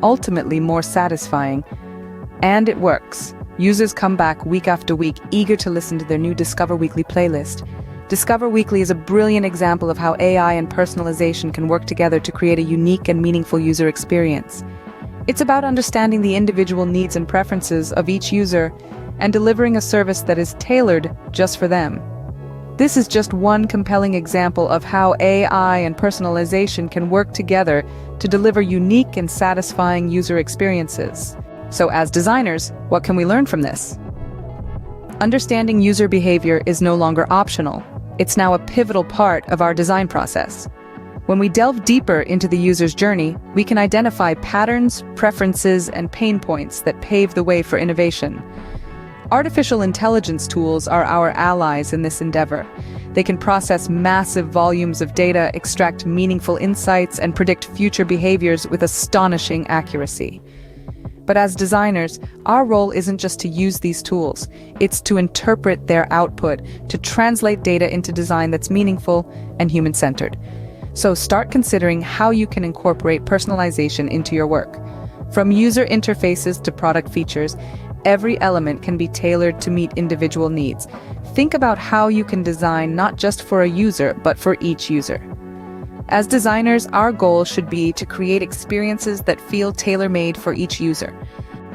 ultimately more satisfying. And it works. Users come back week after week, eager to listen to their new Discover Weekly playlist. Discover Weekly is a brilliant example of how AI and personalization can work together to create a unique and meaningful user experience. It's about understanding the individual needs and preferences of each user and delivering a service that is tailored just for them. This is just one compelling example of how AI and personalization can work together to deliver unique and satisfying user experiences. So as designers, what can we learn from this? Understanding user behavior is no longer optional. It's now a pivotal part of our design process. When we delve deeper into the user's journey, we can identify patterns, preferences, and pain points that pave the way for innovation. Artificial intelligence tools are our allies in this endeavor. They can process massive volumes of data, extract meaningful insights, and predict future behaviors with astonishing accuracy. But as designers, our role isn't just to use these tools. It's to interpret their output, to translate data into design that's meaningful and human-centered. So start considering how you can incorporate personalization into your work. From user interfaces to product features, every element can be tailored to meet individual needs. Think about how you can design not just for a user, but for each user. As designers, our goal should be to create experiences that feel tailor-made for each user.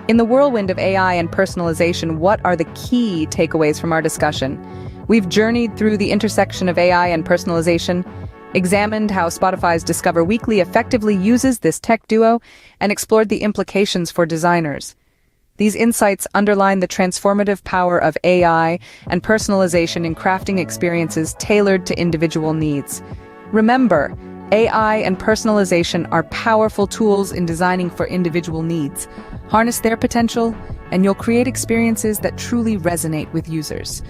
In the whirlwind of AI and personalization, what are the key takeaways from our discussion? We've journeyed through the intersection of AI and personalization, examined how Spotify's Discover Weekly effectively uses this tech duo, and explored the implications for designers. These insights underline the transformative power of AI and personalization in crafting experiences tailored to individual needs. Remember, AI and personalization are powerful tools in designing for individual needs. Harness their potential, and you'll create experiences that truly resonate with users.